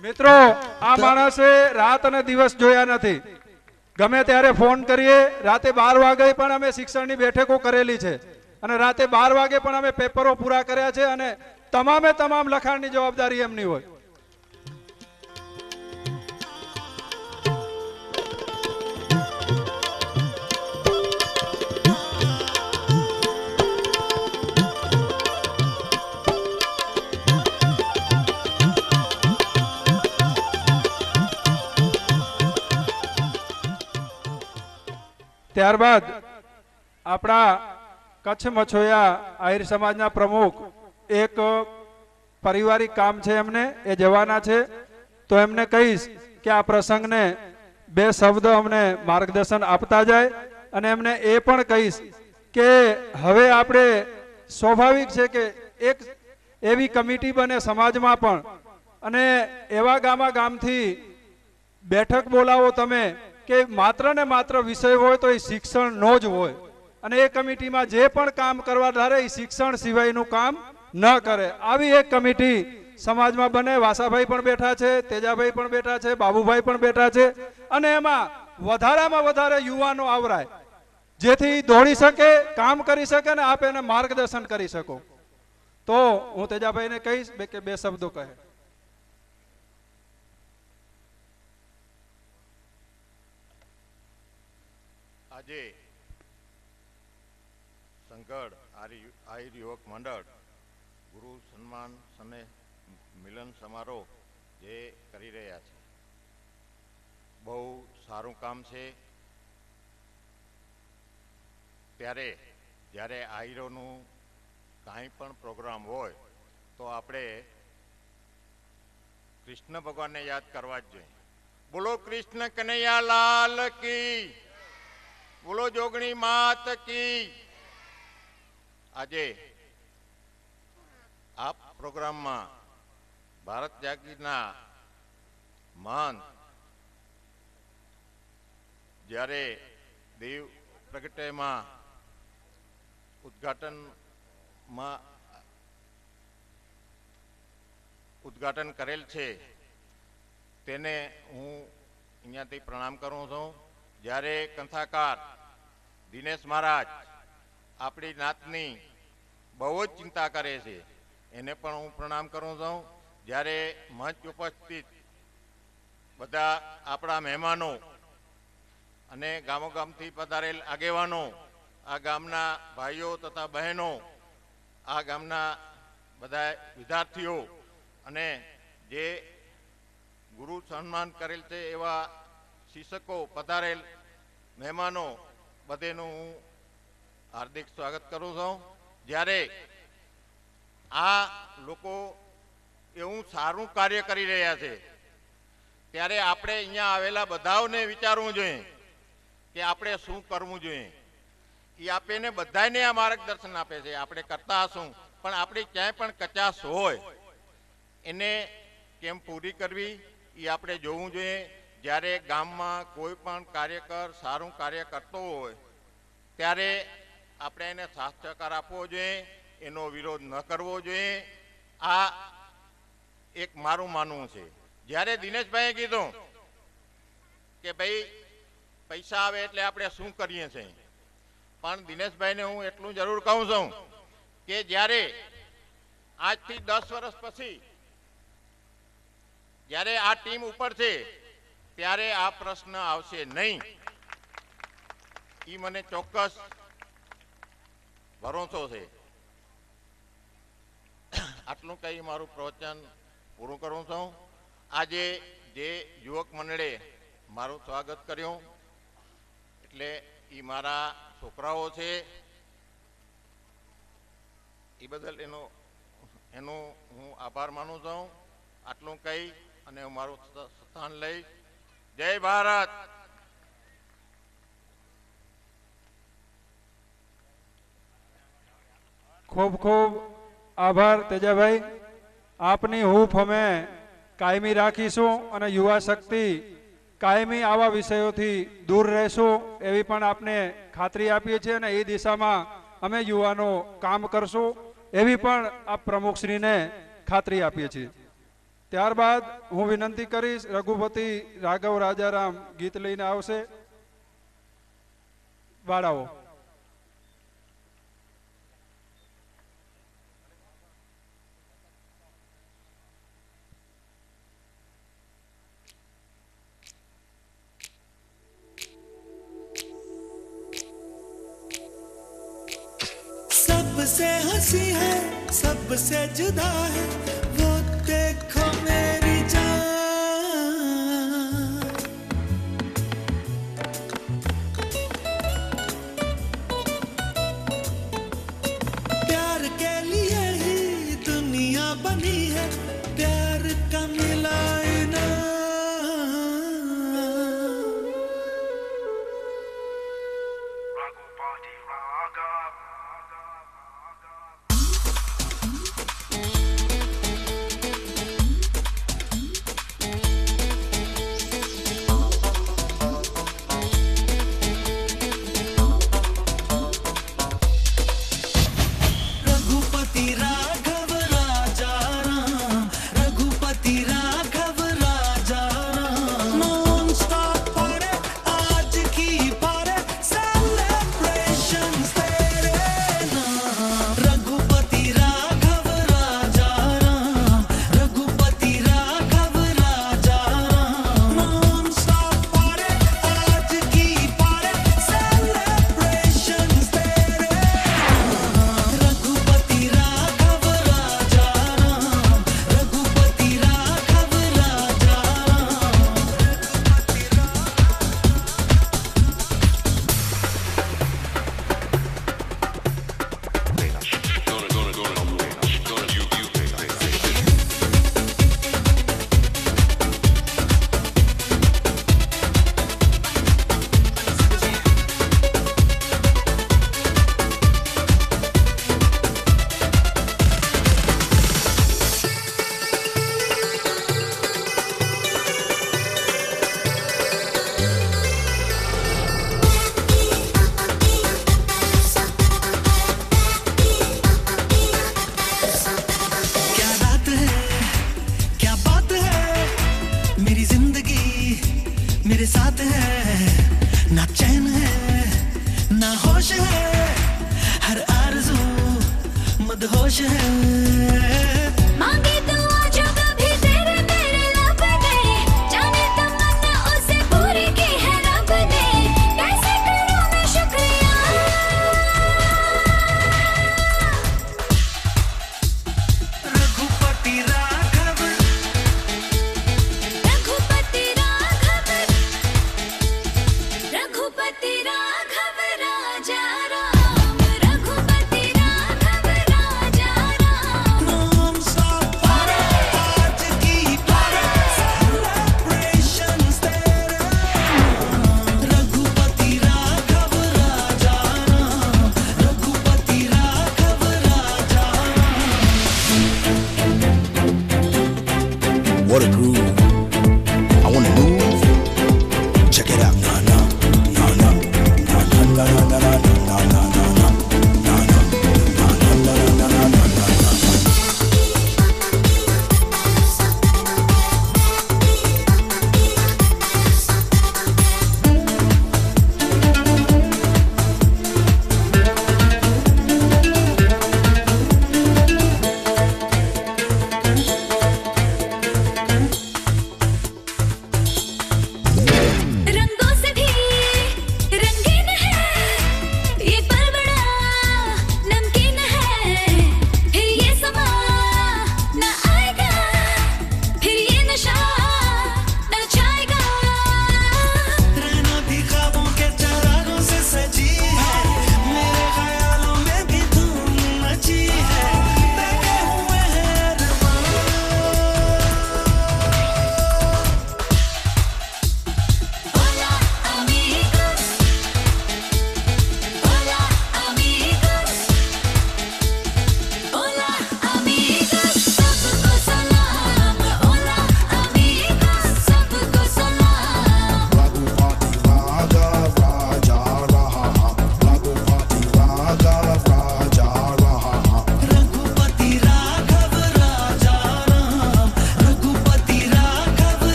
મિત્રો, આ માણસે રાત અને દિવસ જોયા નથી. ગમે ત્યારે ફોન કરીએ, રાતે 12 વાગે પણ અમે શિક્ષણની બેઠકો કરેલી છે અને રાતે 12 વાગે પણ અમે પેપરો પૂરા કર્યા છે અને તમામે તમામ લખાણની જવાબદારી એમની હોય. ત્યારબાદ આપણા કચ્છ મછોયા આહિર સમાજના પ્રમુખ એક પારિવારિક કામ છે, એમને એ જવાના છે, તો એમને કહીશ કે આ પ્રસંગને 2 શબ્દ અમને માર્ગદર્શન આપતા જાય અને એમને એ પણ કહીશ કે હવે આપણે સ્વાભાવિક છે કે એક એવી કમિટી બને સમાજમાં પણ અને એવા ગામથી બેઠક બોલાવો તમે કે માત્ર ને માત્ર વિષય હોય તો એ શિક્ષણનો જ હોય અને એ કમિટીમાં જે પણ કામ કરવા ધારે એ શિક્ષણ સિવાયનું કામ ન કરે. આવી એક કમિટી સમાજમાં બને. વાસાભાઈ પણ બેઠા છે, તેજાભાઈ પણ બેઠા છે, બાબુભાઈ પણ બેઠા છે અને એમાં વધારામાં વધારે યુવાનો આવરાય જેથી દોડી શકે, કામ કરી શકે ને આપ એને માર્ગદર્શન કરી શકો. તો હું તેજાભાઈને કહીશ કે 2 શબ્દો કહે. આજે સંગઢ આહિર યુવક મંડળ ગુરુ સન્માન સને મિલન સમારોહ જે કરી રહ્યા છે, બહુ સારું કામ છે. ત્યારે જ્યારે આહિરોનું કાંઈ પણ પ્રોગ્રામ હોય તો આપણે કૃષ્ણ ભગવાનને યાદ કરવા જ જોઈએ. બોલો કૃષ્ણ કનૈયા લાલ કી, બોલો જોગણી માત કી. આજે આ પ્રોગ્રામમાં ભારત જાગીરના મહંત જ્યારે દેવ પ્રગટેમાં ઉદ્ઘાટન કરેલ છે તેને હું અહીંયાથી પ્રણામ કરું છું. જ્યારે કંથાકાર દિનેશ મહારાજ આપણી નાતની બહુ જ ચિંતા કરે છે, એને પણ હું પ્રણામ કરું છું. જ્યારે મંચ ઉપસ્થિત બધા આપણા મહેમાનો અને ગામોગામથી પધારેલ આગેવાનો, આ ગામના ભાઈઓ તથા બહેનો, આ ગામના બધા વિદ્યાર્થીઓ અને જે ગુરુ સન્માન કરેલ છે એવા શિક્ષકો, પધારેલ મહેમાનો, બધેનું હું હાર્દિક સ્વાગત કરું છું. જ્યારે આ લોકો એવું સારું કાર્ય કરી રહ્યા છે ત્યારે આપણે અહીંયા આવેલા બધાઓને વિચારવું જોઈએ કે આપણે શું કરવું જોઈએ. એ આપેને બધાને આ માર્ગદર્શન આપે છે. આપણે કરતા હશું પણ આપણી ક્યાંય પણ કચાશ હોય એને કેમ પૂરી કરવી એ આપણે જોવું જોઈએ. જ્યારે ગામમાં કોઈ પણ કાર્યકર સારું કાર્ય કરતો હોય ત્યારે આપણે એને સાથ સહકાર આપવો જોઈએ, એનો વિરોધ ન કરવો જોઈએ. આ એક મારું માનવું છે. જ્યારે દિનેશભાઈએ કીધું કે ભાઈ પૈસા આવે એટલે આપણે શું કરીએ છીએ, પણ દિનેશભાઈને હું એટલું જરૂર કહું છું કે જ્યારે આજથી 10 વર્ષ પછી જ્યારે આ ટીમ ઉપર છે ત્યારે આ પ્રશ્ન આવશે નહીં, એ મને ચોક્કસ ભરોસો છે. આટલું કહી મારું પ્રવચન પૂરું કરું છું. આજે જે યુવક મંડળે મારું સ્વાગત કર્યું એટલે એ મારા છોકરાઓ છે, એ બદલ એનો હું આભાર માનું છું. આટલું કહી અને હું મારું સ્થાન લઈ. જય ભારત. ખૂબ ખૂબ આભાર તેજાભાઈ. આપની હૂંફ અમે કાયમી રાખીશું અને યુવા શક્તિ કાયમી આવા વિષયોથી દૂર રહેશું એવી પણ આપને ખાતરી આપીએ છીએ અને એ દિશામાં અમે યુવાનો કામ કરશું એવી પણ આપ પ્રમુખશ્રીને ખાતરી આપીએ છીએ. ત્યારબાદ હું વિનંતી કરીશ રઘુપતિ રાઘવ રાજારામ ગીત લઈને આવશે. બાળાઓ सबसे हंसी है सबसे जुदा है वो देखो मेरी जान. प्यार के लिए ही दुनिया बनी है प्यार का मिला इनाम. रघुपति राघव राजा राम, रघुपति राघव राजा राम. नॉन स्टॉप पारे आज की पारे सेलिब्रेशंस तेरे नाम. रघुपति राघव राजा राम, रघुपति राघव राजा राम. नॉन स्टॉप पारे आज की पारे सेलिब्रेशंस तेरे नाम. रघुपति राघव राजा राम, रघुपति राघव राजा क्या रात है क्या बात है मेरी जिंदगी मेरे साथ है ना चैन है ना होश है हर आरज़ू मदहोश है. मांगे तो आज कभी तेरे मेरे लब ने जाने तमन्ना उसे पूरी की है रब ने कैसे करूं मैं शुक्रिया. रघुपति राघव रघुपति राघव रघुपति राघव राजा राम, रघुपति राघव राजा राम.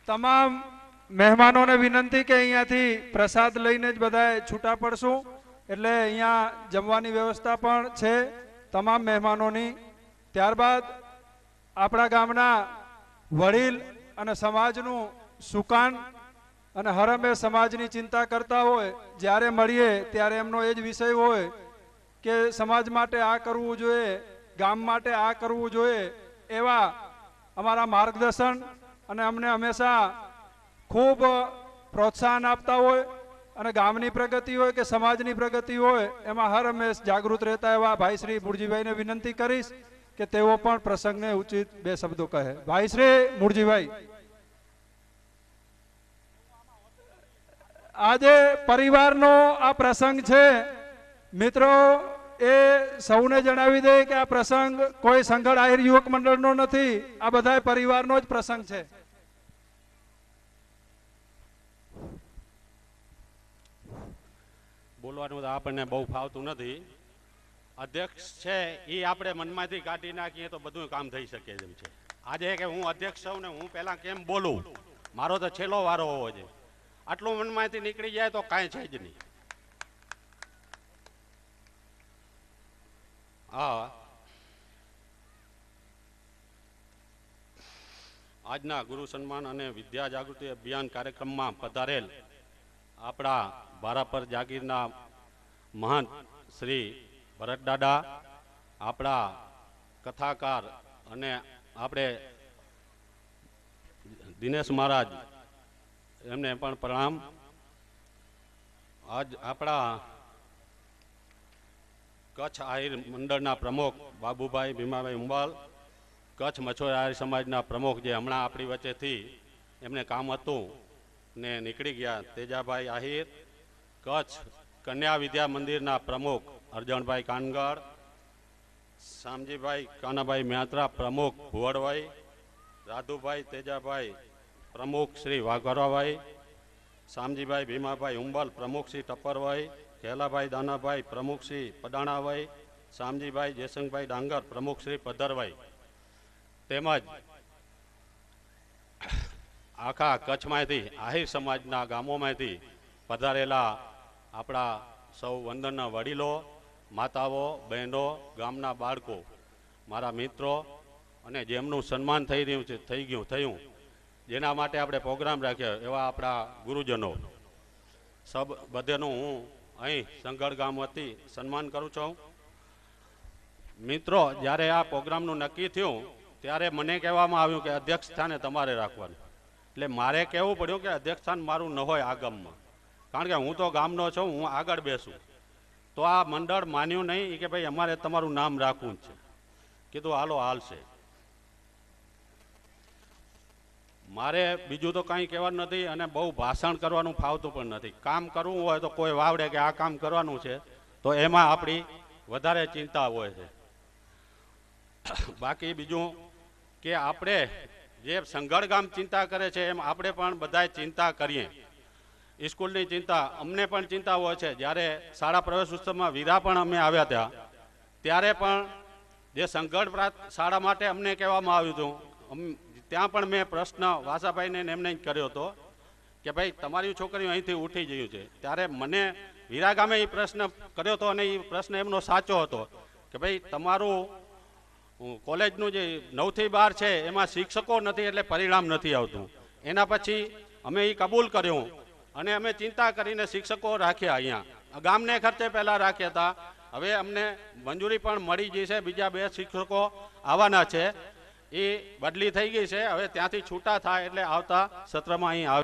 તમામ મહેમાનોને વિનંતી કે અહીંયાથી પ્રસાદ લઈને જ બધાએ છૂટા પડશું, એટલે અહીંયા જમવાની વ્યવસ્થા પણ છે તમામ મહેમાનોની. ત્યારબાદ આપણા ગામના વડીલ અને સમાજનું સુકાન અને હરમે સમાજની ચિંતા કરતા હોય, જ્યારે મળીએ ત્યારે એમનો એ જ વિષય હોય કે સમાજ માટે આ કરવું જોઈએ, ગામ માટે આ કરવું જોઈએ. એવા અમારા માર્ગદર્શન અને અમને હંમેશા ખૂબ પ્રોત્સાહન આપતા હોય અને ગામની પ્રગતિ હોય કે સમાજની પ્રગતિ હોય એમાં હર હંમેશ જાગૃત રહેતા એવા ભાઈ શ્રી મુરજીભાઈને વિનંતી કરીશ કે તેઓ પણ પ્રસંગને ઉચિત બે શબ્દો કહે. ભાઈ શ્રી મુરજીભાઈ, આજે પરિવારનો આ પ્રસંગ છે મિત્રો. એ સૌને જણાવી દે કે આ પ્રસંગ કોઈ સંઘળ આહિર યુવક મંડળનો નથી, આ બધા પરિવારનો જ પ્રસંગ છે. બોલવાનું તો આપણને બહુ ફાવતું નથી. અધ્યક્ષ છે એ આપણે મનમાંથી કાઢી નાખીએ તો બધું કામ થઈ શકે એમ છે. આજે કે હું અધ્યક્ષ છું ને હું પહેલા કેમ બોલું, મારો તો છેલ્લો વારો હોવો છે, આટલું મનમાંથી નીકળી જાય તો કાંઈ છે જ નહીં. હા, આજના ગુરુ સન્માન અને વિદ્યા જાગૃતિ અભિયાન કાર્યક્રમમાં પધારેલ આપણા ભારાપર જાગીરના મહંત શ્રી ભરતદાદા, આપણા કથાકાર અને આપણે દિનેશ મહારાજ, એમને પણ પ્રણામ. આજ આપણા કચ્છ આહિર મંડળના પ્રમુખ બાબુભાઈ ભીમાભાઈ ઉંબાલ, કચ્છ મછોર આહિર સમાજના પ્રમુખ જે હમણાં આપણી વચ્ચેથી એમને કામ હતું ને નીકળી ગયા તેજાભાઈ આહિર, કચ્છ કન્યા વિદ્યા મંદિરના પ્રમુખ અરજણભાઈ કાનગડ, શામજીભાઈ કાનાભાઈ મ્યાત્રા પ્રમુખ ભુવડભાઈ, રાધુભાઈ તેજાભાઈ પ્રમુખ શ્રી વાઘરાભાઈ, શામજીભાઈ ભીમાભાઈ ઉંબલ પ્રમુખ શ્રી ટપ્પરભાઈ, કેલાભાઈ દાનાભાઈ પ્રમુખ શ્રી પડાણાભાઈ, શામજીભાઈ જયસંગભાઈ ડાંગર પ્રમુખ શ્રી પધરભાઈ, તેમજ આખા કચ્છમાંથી આહિર સમાજના ગામોમાંથી પધારેલા આપણા સૌ વંદનના વડીલો, માતાઓ, બહેનો, ગામના બાળકો, મારા મિત્રો અને જેમનું સન્માન થઈ રહ્યું છે થયું જેના માટે આપણે પ્રોગ્રામ રાખ્યો એવા આપણા ગુરુજનો સબ બધેનું હું અહીં સંઘળ ગામ વતી સન્માન કરું છું. મિત્રો, જ્યારે આ પ્રોગ્રામનું નક્કી થયું ત્યારે મને કહેવામાં આવ્યું કે અધ્યક્ષ સ્થાને તમારે રાખવાનું. એટલે મારે કહેવું પડ્યું કે અધ્યક્ષ સ્થાન મારું ન હોય આ ગામમાં, કારણ કે હું તો ગામનો છું, હું આગળ બેસું. તો આ મંડળ માન્યું નહીં કે ભાઈ અમારે તમારું નામ રાખવું જ છે. કીધું હાલો હાલશે. મારે બીજું તો કંઈ કહેવાનું નથી અને બહુ ભાષણ કરવાનું ફાવતું પણ નથી. કામ કરવું હોય તો કોઈ વાવડે કે આ કામ કરવાનું છે તો એમાં આપણી વધારે ચિંતા હોય છે. બાકી બીજું કે આપણે જે સંઘળ ગામ ચિંતા કરે છે એમ આપણે પણ બધાએ ચિંતા કરીએ. સ્કૂલની ચિંતા અમને પણ ચિંતા હોય છે. જ્યારે શાળા પ્રવેશ ઉત્સવમાં વીરા પણ અમે આવ્યા હતા ત્યારે પણ જે સંઘળ શાળા માટે અમને કહેવામાં આવ્યું હતું, ત્યાં પણ મેં પ્રશ્ન વાસાભાઈને એમને જ કર્યો હતો કે ભાઈ તમારી છોકરીઓ અહીંથી ઉઠી ગયું છે. ત્યારે મને વીરા ગામે એ પ્રશ્ન કર્યો હતો અને એ પ્રશ્ન એમનો સાચો હતો કે ભાઈ તમારું કોલેજનું જે 9 થી 12 છે એમાં શિક્ષકો નથી એટલે પરિણામ નથી આવતું. એના પછી અમે એ કબૂલ કર્યું અને અમે ચિંતા કરીને શિક્ષકો રાખ્યા. અહીંયા ગામને ખર્ચે પહેલાં રાખ્યા હતા, હવે અમને મંજૂરી પણ મળી ગઈ છે. બીજા 2 શિક્ષકો આવવાના છે, એ બદલી થઈ ગઈ છે. હવે ત્યાંથી છૂટા થાય એટલે આવતા સત્રમાં અહીં આવે.